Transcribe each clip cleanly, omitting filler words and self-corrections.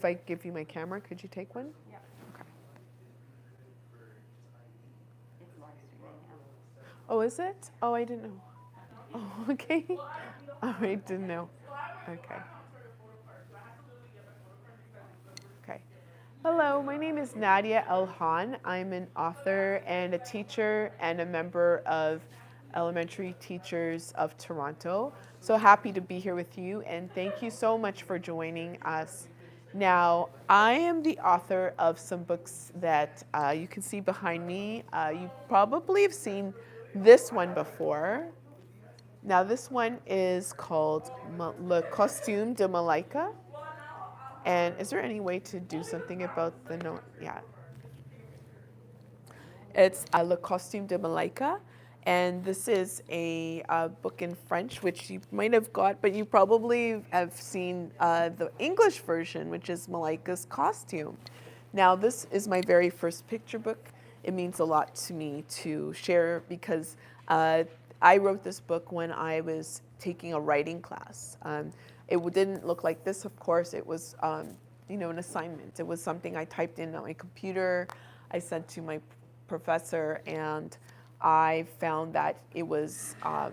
If I give you my camera, could you take one? Yeah. Okay. It's live streaming now. Oh, is it? Oh, I didn't know. Oh, okay. Oh, I didn't know. Okay. Okay. Hello, my name is Nadia Hohn. I'm an author and a teacher and a member of Elementary Teachers of Toronto. So happy to be here with you, and thank you so much for joining us. Now, I am the author of some books that you can see behind me. You probably have seen this one before. Now, this one is called Le Costume de Malaika. And is there any way to do something about the note? Yeah. It's Le Costume de Malaika. And this is a book in French, which you might have got, but you probably have seen the English version, which is Malaika's Costume. Now, this is my very first picture book. It means a lot to me to share because I wrote this book when I was taking a writing class. It didn't look like this, of course. It was, an assignment. It was something I typed in on my computer. I sent to my professor, and I found that it was I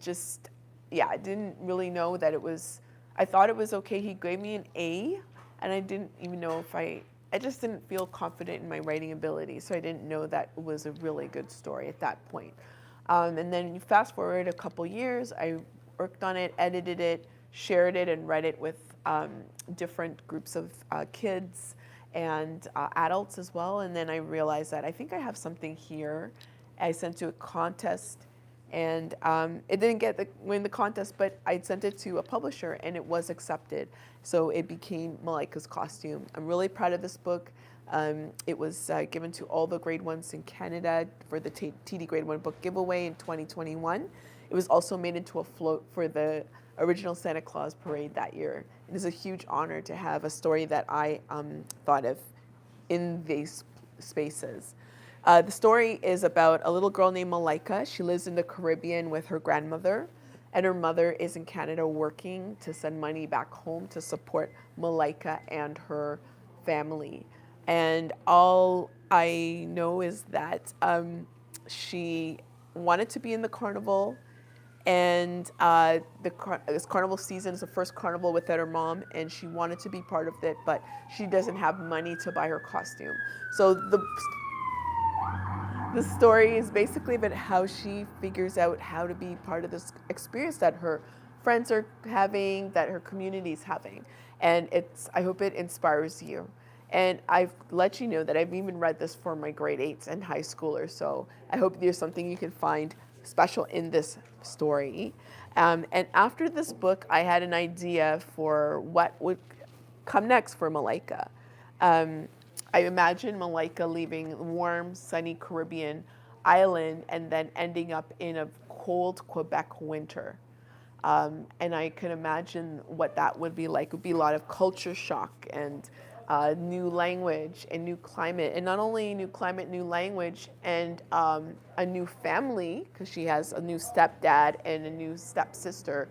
didn't really know that it was, I thought it was okay. He gave me an A, and I didn't even know if I just didn't feel confident in my writing ability, so I didn't know that it was a really good story at that point. And then you fast forward a couple years, I worked on it, edited it, shared it, and read it with different groups of kids and adults as well. And then I realized that I think I have something here. I sent to a contest, and it didn't win the contest, but I sent it to a publisher, and it was accepted. So it became Malaika's Costume. I'm really proud of this book. It was given to all the grade ones in Canada for the TD Grade 1 book giveaway in 2021. It was also made into a float for the original Santa Claus parade that year. It is a huge honor to have a story that I thought of in these spaces. The story is about a little girl named Malaika. She lives in the Caribbean with her grandmother, and her mother is in Canada working to send money back home to support Malaika and her family. And all I know is that she wanted to be in the carnival, and this carnival season is the first carnival without her mom, and she wanted to be part of it, but she doesn't have money to buy her costume. So the story is basically about how she figures out how to be part of this experience that her friends are having, that her community is having. And I hope it inspires you. And I've let you know that I've even read this for my grade 8s and high schoolers. So I hope there's something you can find special in this story. And after this book, I had an idea for what would come next for Malaika. I imagine Malaika leaving the warm, sunny Caribbean island and then ending up in a cold Quebec winter. And I can imagine what that would be like. It would be a lot of culture shock and new language and new climate. And not only new climate, new language, and a new family, because she has a new stepdad and a new stepsister.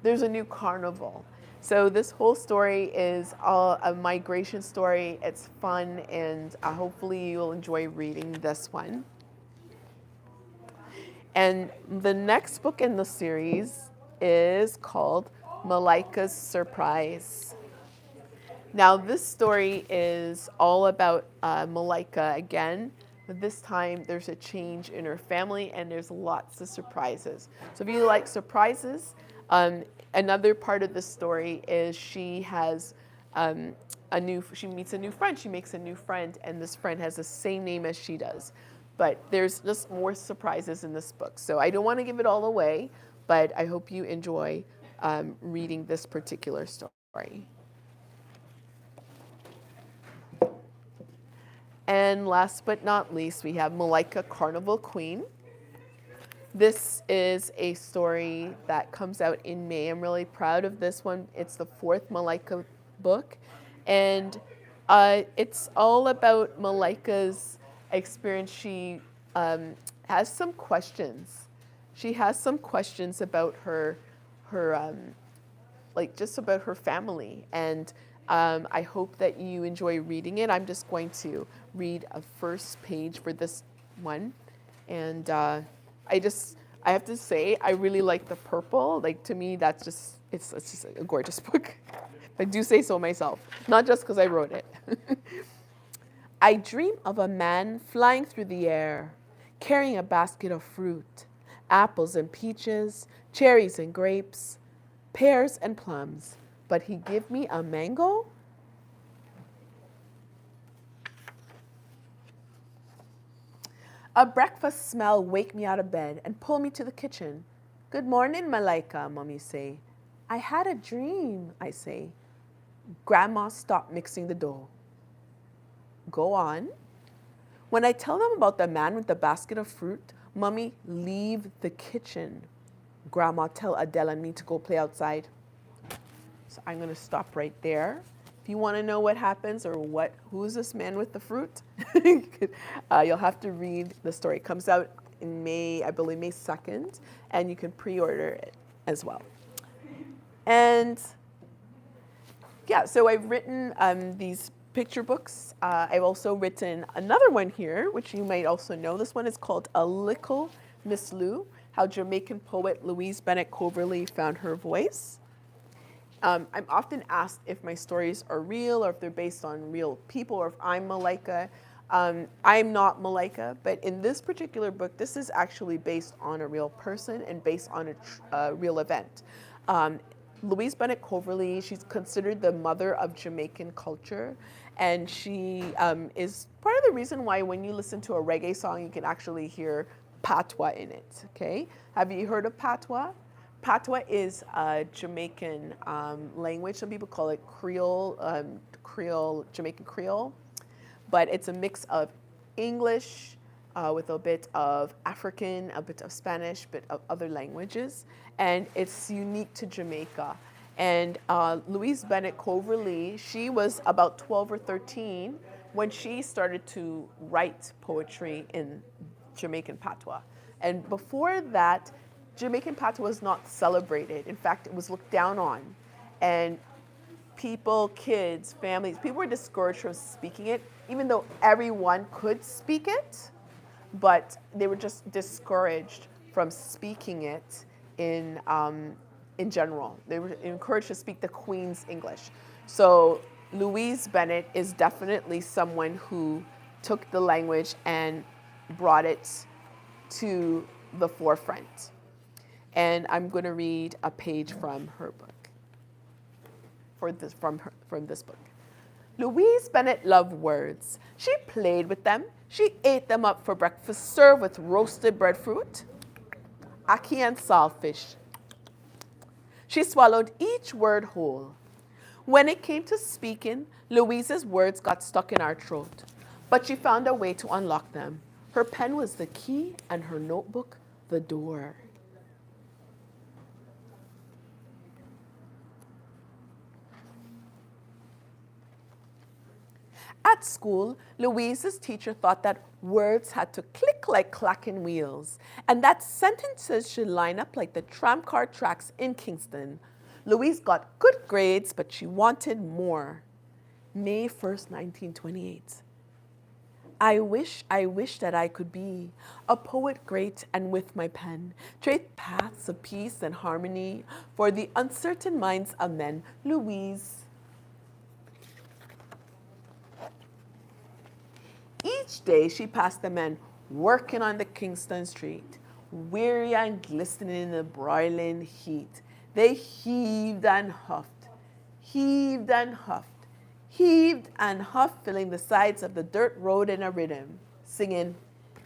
There's a new carnival. So this whole story is a migration story. It's fun, and hopefully you'll enjoy reading this one. And the next book in the series is called Malaika's Surprise. Now, this story is all about Malaika again, but this time there's a change in her family and there's lots of surprises. So if you like surprises, another part of the story is she has she meets a new friend, she makes a new friend, and this friend has the same name as she does. But there's just more surprises in this book. So I don't want to give it all away, but I hope you enjoy reading this particular story. And last but not least, we have Malaika Carnival Queen. This is a story that comes out in May. I'm really proud of this one. It's the 4th Malaika book. And it's all about Malaika's experience. She has some questions. She has some questions about her just about her family. And I hope that you enjoy reading it. I'm just going to read a first page for this one. And I have to say, I really like the purple. Like, to me, it's just a gorgeous book. I do say so myself, not just because I wrote it. I dream of a man flying through the air, carrying a basket of fruit, apples and peaches, cherries and grapes, pears and plums. But he give me a mango? A breakfast smell wake me out of bed and pull me to the kitchen. Good morning, Malaika, Mommy say. I had a dream, I say. Grandma stopped mixing the dough. Go on. When I tell them about the man with the basket of fruit, Mommy leave the kitchen. Grandma tell Adele and me to go play outside. So I'm going to stop right there. If you want to know what happens or who's this man with the fruit, you'll have to read the story. It comes out in May, I believe May 2nd, and you can pre-order it as well. And yeah, so I've written these picture books. I've also written another one here, which you might also know. This one is called A Little Miss Lou, How Jamaican Poet Louise Bennett Coverley Found Her Voice. I'm often asked if my stories are real or if they're based on real people or if I'm Malaika. I'm not Malaika, but in this particular book, this is actually based on a real person and based on a real event. Louise Bennett Coverley, she's considered the mother of Jamaican culture, and she is part of the reason why when you listen to a reggae song, you can actually hear patois in it, okay? Have you heard of patois? Patois is a Jamaican language. Some people call it Creole, Jamaican Creole, but it's a mix of English with a bit of African, a bit of Spanish, a bit of other languages, and it's unique to Jamaica. And Louise Bennett Coverley, she was about 12 or 13 when she started to write poetry in Jamaican patois. And before that, Jamaican patois was not celebrated. In fact, it was looked down on. And people, kids, families, people were discouraged from speaking it, even though everyone could speak it, but they were just discouraged from speaking it in general. They were encouraged to speak the Queen's English. So Louise Bennett is definitely someone who took the language and brought it to the forefront. And I'm going to read a page from her book, from this book. Louise Bennett loved words. She played with them. She ate them up for breakfast, served with roasted breadfruit, ackee and saltfish. She swallowed each word whole. When it came to speaking, Louise's words got stuck in our throat, but she found a way to unlock them. Her pen was the key and her notebook the door. At school, Louise's teacher thought that words had to click like clacking wheels, and that sentences should line up like the tramcar tracks in Kingston. Louise got good grades, but she wanted more. May 1st, 1928. I wish that I could be a poet great and with my pen, trade paths of peace and harmony for the uncertain minds of men. Louise. Each day she passed the men working on the Kingston street, weary and glistening in the broiling heat. They heaved and huffed, heaved and huffed, heaved and huffed, filling the sides of the dirt road in a rhythm, singing,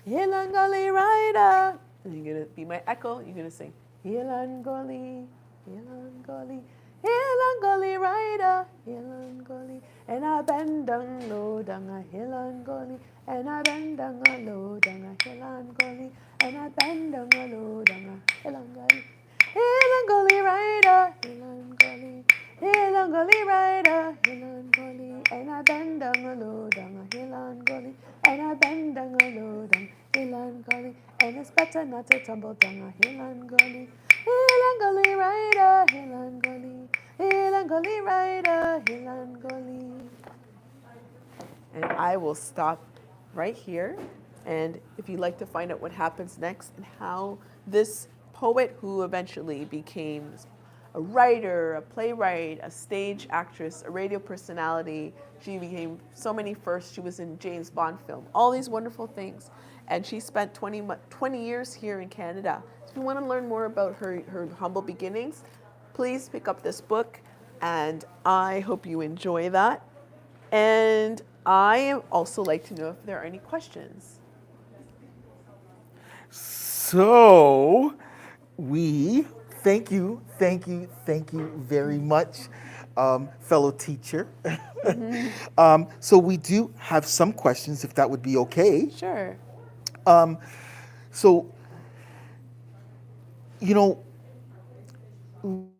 Hill and Gully Rider. And you're going to be my echo, you're going to sing, Hill and Gully, Hill and Gully, Hill and Gully Rider, Hill and Gully, and I bend down low down a hill and gully, and I bend down a low down a hill and gully, and I bend down a low down a hill and gully. Hill and Gully Rider, Hill and Gully, Hill and Gully Rider, Hill and Gully, and I bend down a low down a hill and gully, and I bend down a low down hill and gully, and it's better not to tumble down a hill and gully. Hill and Gully Rider, Hill and Gully, Hill and Gully Rider, Hill and Gully. And I will stop right here. And if you'd like to find out what happens next and how this poet, who eventually became a writer, a playwright, a stage actress, a radio personality, she became so many firsts. She was in James Bond film, all these wonderful things. And she spent 20 years here in Canada. So if you want to learn more about her humble beginnings, please pick up this book. And I hope you enjoy that. And I also like to know if there are any questions. So, we thank you very much, fellow teacher. So we do have some questions, if that would be okay. Sure. So, you know,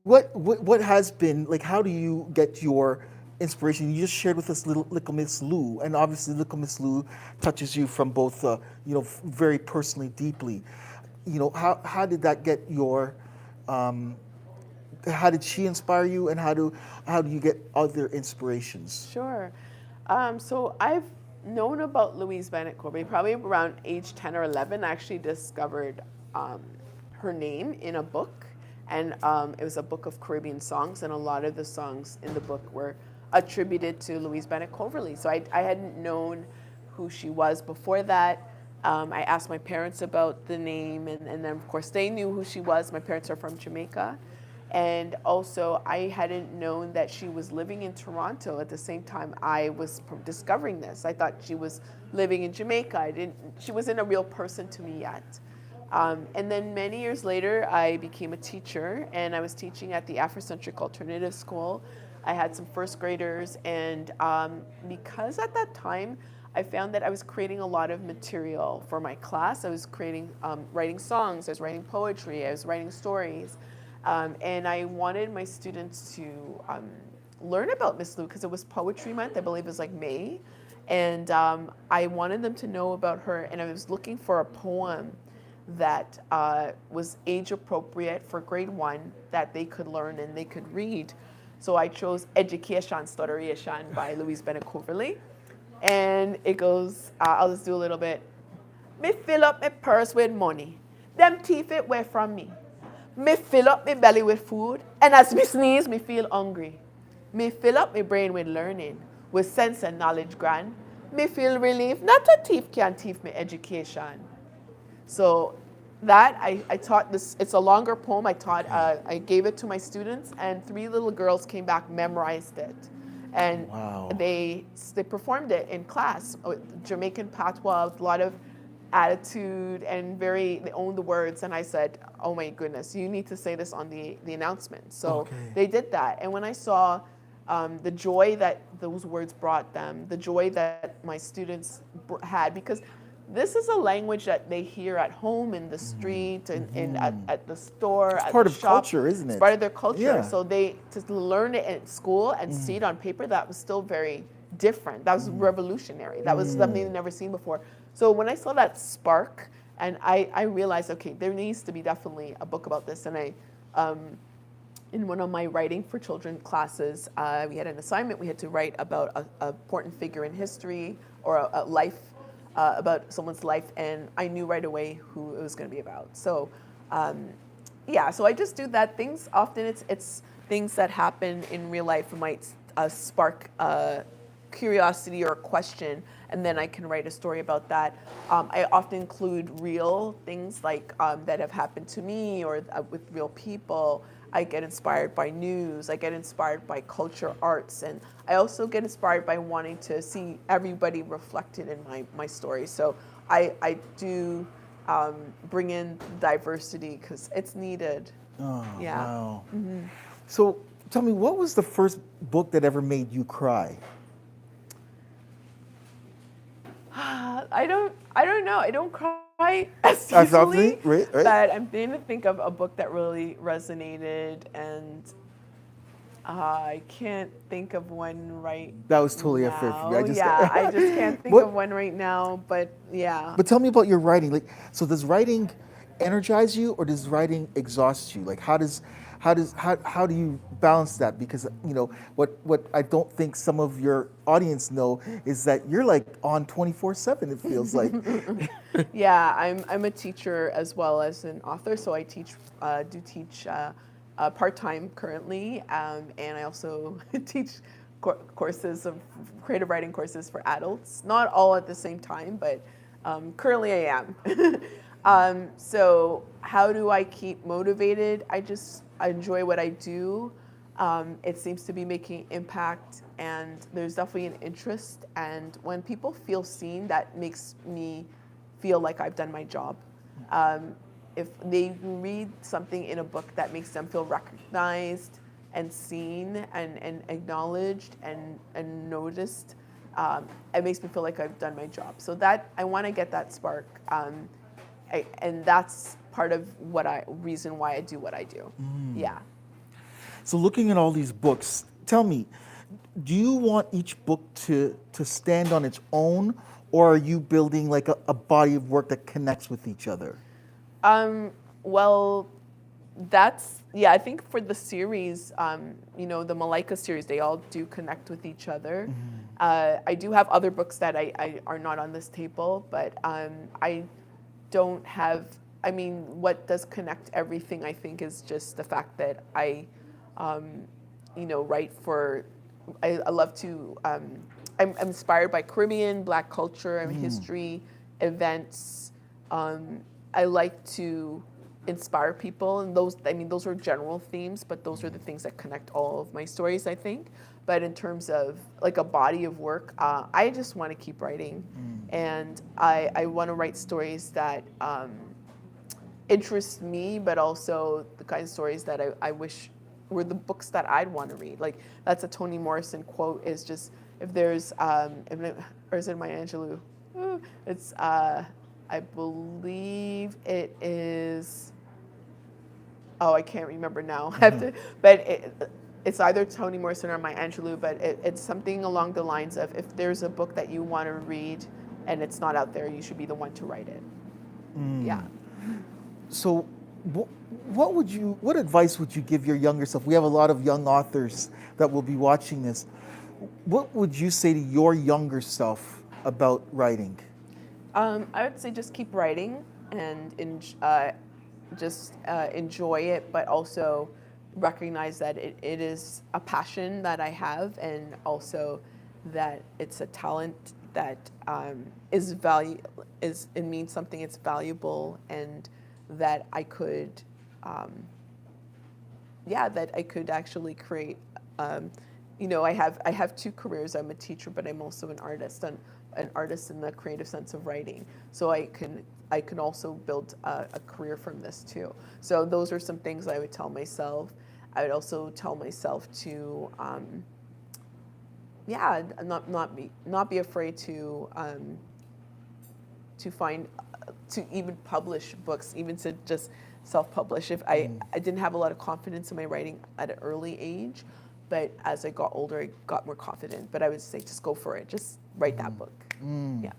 what has been, like, how do you get your inspiration? You just shared with us Little Miss Lou, and obviously Little Miss Lou touches you from both, very personally, deeply. You know, how did that get your, how did she inspire you, and how do you get other inspirations? Sure. So I've known about Louise Bennett Corbett probably around age 10 or 11. I actually discovered her name in a book, and it was a book of Caribbean songs, and a lot of the songs in the book were attributed to Louise Bennett Coverley. So I hadn't known who she was before that. I asked my parents about the name, and then of course they knew who she was. My parents are from Jamaica. And also I hadn't known that she was living in Toronto at the same time I was discovering this. I thought she was living in Jamaica. She wasn't a real person to me yet. And then many years later, I became a teacher, and I was teaching at the Afrocentric Alternative School. I had some first graders, and because at that time, I found that I was creating a lot of material for my class. I was writing songs, I was writing poetry, I was writing stories, and I wanted my students to learn about Miss Lou because it was Poetry Month. I believe it was like May, and I wanted them to know about her, and I was looking for a poem that was age appropriate for grade 1 that they could learn and they could read. So I chose Education Stutteration by Louise Bennett Coverley. And it goes, I'll just do a little bit. Me fill up my purse with money. Them teeth it away from me. Me fill up my belly with food. And as me sneeze, me feel hungry. Me fill up my brain with learning, with sense and knowledge grand. Me feel relief, not a thief can thief me education. So that, I taught this, it's a longer poem. I gave it to my students, and 3 little girls came back, memorized it. And wow. they performed it in class, Jamaican patois, with a lot of attitude, and they owned the words. And I said, oh my goodness, you need to say this on the announcement. So they did that. And when I saw the joy that those words brought them, the joy that my students had, because this is a language that they hear at home, in the street, and at the store, it's at part the of shop. culture, isn't it? It's part of their culture. Yeah. So to learn it at school and see it on paper, that was still very different. That was revolutionary. That was something they'd never seen before. So when I saw that spark, and I realized, okay, there needs to be definitely a book about this. And in one of my writing for children classes, we had an assignment. We had to write about an important figure in history, or a life, about someone's life, and I knew right away who it was going to be about. So, so I just do that. Things often it's things that happen in real life might spark curiosity or a question, and then I can write a story about that. I often include real things like that have happened to me, or with real people. I get inspired by news, I get inspired by culture, arts, and I also get inspired by wanting to see everybody reflected in my story. So I do bring in diversity because it's needed. Oh, yeah. Wow. So tell me, what was the first book that ever made you cry? I don't know. I don't cry as easily, right. but I'm beginning to think of a book that really resonated, and I can't think of one right That was totally now. unfair for me. I just can't think of one right now, but yeah. But tell me about your writing. Like, so does writing energize you, or does writing exhaust you? Like, how does How do you balance that? Because what I don't think some of your audience know is that you're like on 24/7. It feels like. Yeah, I'm a teacher as well as an author, so I do teach part-time currently, and I also teach courses of creative writing courses for adults. Not all at the same time, but currently I am. So how do I keep motivated? I enjoy what I do. It seems to be making impact, and there's definitely an interest. And when people feel seen, that makes me feel like I've done my job. If they read something in a book that makes them feel recognized and seen and acknowledged and noticed, it makes me feel like I've done my job. So that I want to get that spark, and that's part of reason why I do what I do. Yeah. So looking at all these books, tell me, do you want each book to stand on its own, or are you building like a body of work that connects with each other? Well, I think for the series, the Malaika series, they all do connect with each other. I do have other books that I are not on this table, but I don't have, what does connect everything, I think, is just the fact that I write for, I love to, I'm inspired by Caribbean, Black culture, and history, events. I like to inspire people, and those are general themes, but those are the things that connect all of my stories, I think. But in terms of like a body of work, I just want to keep writing, and I want to write stories that interest me, but also the kind of stories that I wish were the books that I'd want to read. Like that's a Toni Morrison quote, is just, if there's, or is it Maya Angelou? It's, I believe it is, oh, I can't remember now. But it's either Toni Morrison or Maya Angelou, but it's something along the lines of, if there's a book that you want to read and it's not out there, you should be the one to write it. Yeah. So what advice would you give your younger self? We have a lot of young authors that will be watching this. What would you say to your younger self about writing? I would say just keep writing and enjoy it, but also recognize that it is a passion that I have, and also that it's a talent that it means something, it's valuable, and that I could actually create. I have two careers. I'm a teacher, but I'm also an artist, and an artist in the creative sense of writing. So I can also build a career from this too. So those are some things I would tell myself. I would also tell myself to not be afraid to even publish books, even to just self-publish. If I didn't have a lot of confidence in my writing at an early age, but as I got older, I got more confident. But I would say just go for it. Just write that book. Yeah.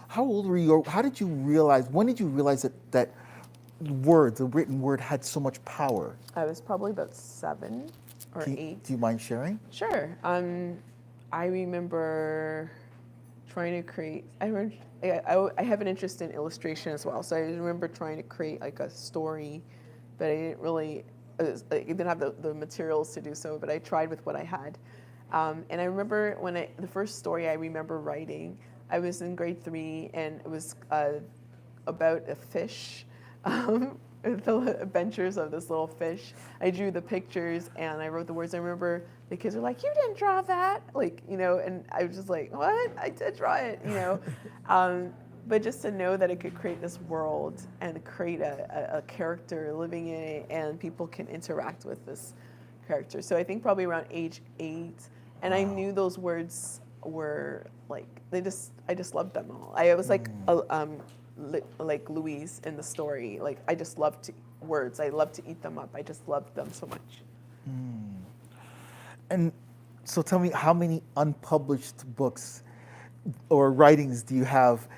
How old were you? How did you realize? When did you realize that the written word, had so much power? I was probably about 7 or 8. Do you mind sharing? Sure. I remember trying to create. I have an interest in illustration as well, so I remember trying to create like a story, but I didn't really. I didn't have the materials to do so, but I tried with what I had. And I remember the first story I remember writing, I was in grade 3, and it was about a fish, the adventures of this little fish. I drew the pictures and I wrote the words. I remember the kids were like, "You didn't draw that," and I was just like, "What? I did draw it," But just to know that it could create this world and create a character living in it, and people can interact with this character. So I think probably around age 8, and I knew those words were like I just loved them all. I was like like Louise in the story. Like I just loved words. I loved to eat them up. I just loved them so much. And so tell me, how many unpublished books or writings do you have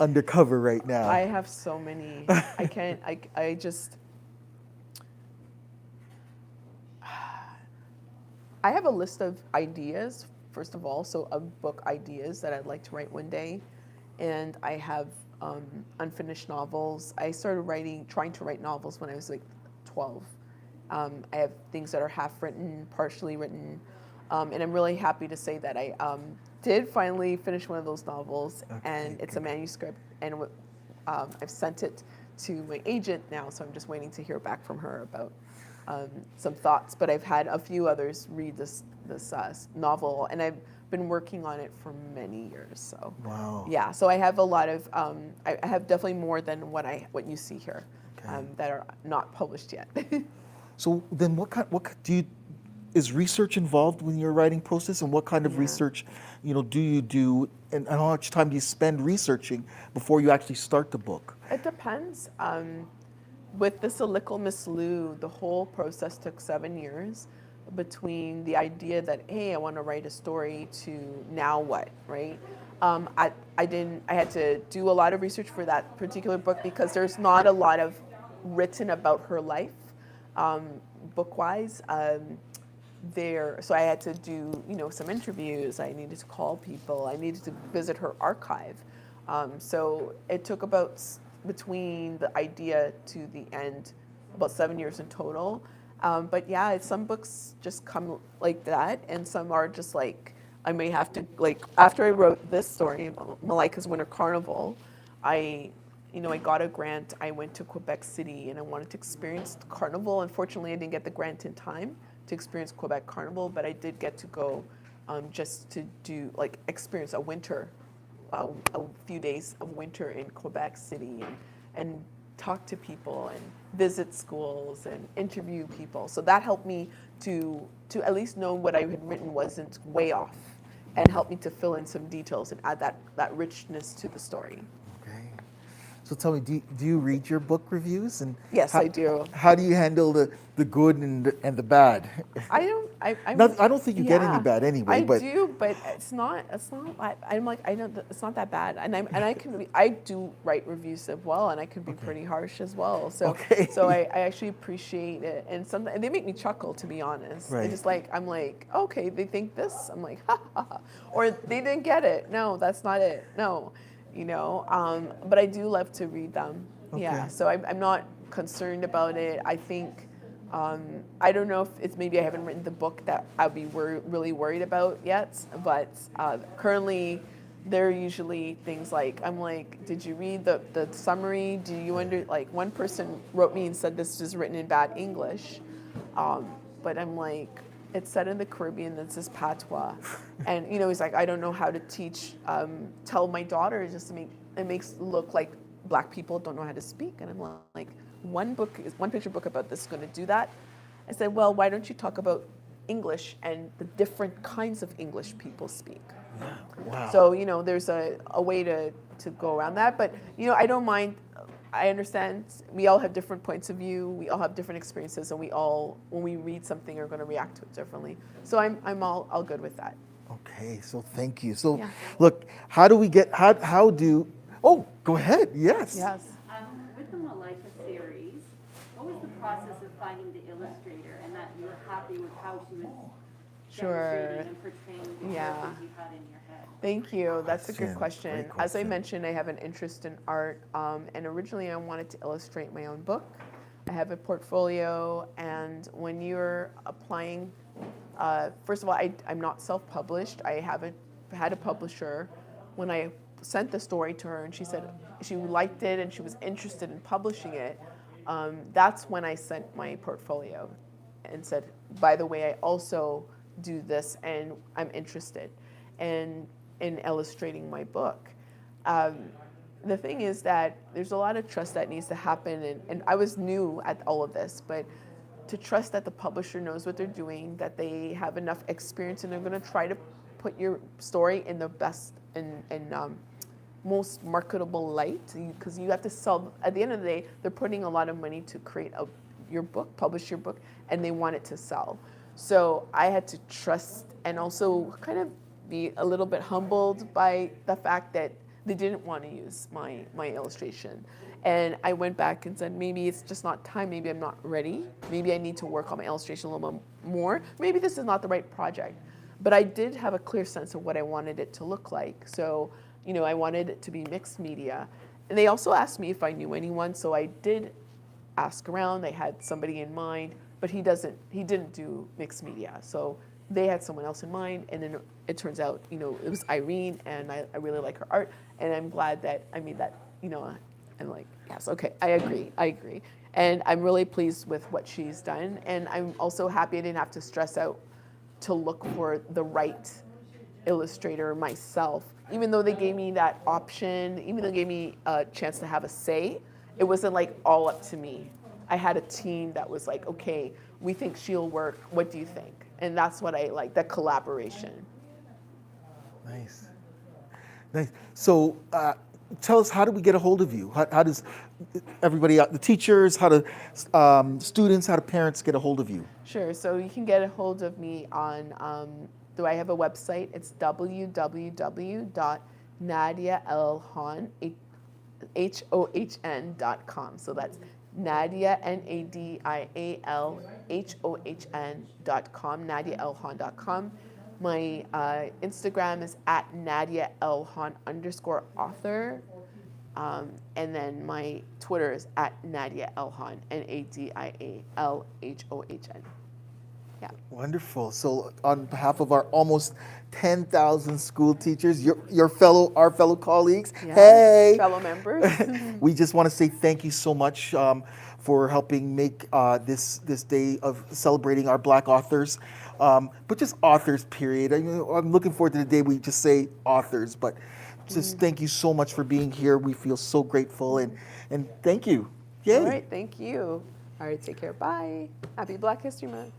undercover right now? I have so many. I can't. I just. I have a list of ideas, first of all, so of book ideas that I'd like to write one day. And I have unfinished novels. I started trying to write novels when I was like 12. I have things that are half written, partially written. And I'm really happy to say that I did finally finish one of those novels, and it's a manuscript, and I've sent it to my agent now, so I'm just waiting to hear back from her about some thoughts. But I've had a few others read this novel, and I've been working on it for many years. So Wow. yeah, so I have a lot of I have definitely more than what you see here that are not published yet. So then is research involved when you're writing process, and what kind of research, do you do, and how much time do you spend researching before you actually start the book? It depends. With this A Little Miss Lou, the whole process took 7 years between the idea that, hey, I want to write a story to now what, right? I had to do a lot of research for that particular book because there's not a lot of written about her life, book-wise. So I had to do, some interviews. I needed to call people. I needed to visit her archive. So it took between the idea to the end, about 7 years in total. But yeah, some books just come like that, and some are just like, I may have to, like, after I wrote this story, Malika's Winter Carnival, I got a grant. I went to Quebec City, and I wanted to experience the carnival. Unfortunately, I didn't get the grant in time to experience Quebec Carnival, but I did get to go just to experience a winter, a few days of winter in Quebec City, and talk to people and visit schools and interview people. So that helped me to at least know what I had written wasn't way off, and helped me to fill in some details and add that richness to the story. Okay. So tell me, do you read your book reviews, and Yes, I do. How do you handle the good and the bad? I don't. I don't think you get any bad anyway. I but do, but it's not. I'm like, I know it's not that bad, and I do write reviews as well, and I can be pretty harsh as well. So so I actually appreciate it, and sometimes they make me chuckle, to be honest. Right. It's just I'm like, okay, they think this. I'm like, ha ha ha, or they didn't get it. No, that's not it. No, but I do love to read them. Yeah. Okay. So I'm not concerned about it. I think. I don't know if it's maybe I haven't written the book that I'd be really worried about yet, but currently they're usually things like, I'm like, did you read the summary? Do you one person wrote me and said this is written in bad English, but I'm like, it's set in the Caribbean, this is patois, and he's like, I don't know how to tell my daughter just to it makes it look like Black people don't know how to speak, and I'm like, one picture book about this is going to do that. I said, well, why don't you talk about English and the different kinds of English people speak? Wow. So there's a way to go around that, but I don't mind. I understand we all have different points of view. We all have different experiences, and we all, when we read something, are going to react to it differently. So I'm all good with that. Okay. So thank you. So Yeah. look, oh, go ahead. Yes. Yes. With the Malika series, what was the process of finding the illustrator and that you were happy with how she was demonstrating and portraying the Yeah. characters you had in your head? Thank you. That's a good Question. question. Great As I question. mentioned, I have an interest in art, and originally I wanted to illustrate my own book. I have a portfolio, and when you're applying, first of all, I'm not self-published. I haven't had a publisher. When I sent the story to her, and she said she liked it and she was interested in publishing it, that's when I sent my portfolio and said, by the way, I also do this, and I'm interested in illustrating my book. The thing is that there's a lot of trust that needs to happen, and I was new at all of this, but to trust that the publisher knows what they're doing, that they have enough experience, and they're going to try to put your story in the best and most marketable light, because you have to sell. At the end of the day, they're putting a lot of money to create your book, publish your book, and they want it to sell. So I had to trust, and also kind of be a little bit humbled by the fact that they didn't want to use my illustration. And I went back and said, maybe it's just not time, maybe I'm not ready, maybe I need to work on my illustration a little more. Maybe this is not the right project, but I did have a clear sense of what I wanted it to look like. So, I wanted it to be mixed media. And they also asked me if I knew anyone, so I did ask around. They had somebody in mind, but he didn't do mixed media. So they had someone else in mind, and then it turns out, it was Irene, and I really like her art, and I'm glad that I made that, I'm like, yes, okay, I agree. And I'm really pleased with what she's done, and I'm also happy I didn't have to stress out to look for the right illustrator myself. Even though they gave me that option, even though they gave me a chance to have a say, it wasn't like all up to me. I had a team that was like, okay, we think she'll work, what do you think? And that's what I like, that collaboration. Nice. Nice. So tell us, how do we get a hold of you? How does everybody, the teachers, how do students, how do parents get a hold of you? Sure, so you can get a hold of me on, do I have a website? It's www.nadiahohn.com. So that's Nadia, NADIALHOHN.com, NadiaLHohn.com. My Instagram is at NadiaLHohn_author. And then my Twitter is at Nadia Hohn, NadiaLHohn. Yeah. Wonderful. So on behalf of our almost 10,000 school teachers, our fellow colleagues, Yes, hey, fellow members. we just want to say thank you so much for helping make this day of celebrating our Black authors, but just authors, period. I'm looking forward to the day we just say authors, but just thank you so much for being here. We feel so grateful, and thank you. Yay. All right, thank you. All right, take care. Bye. Happy Black History Month.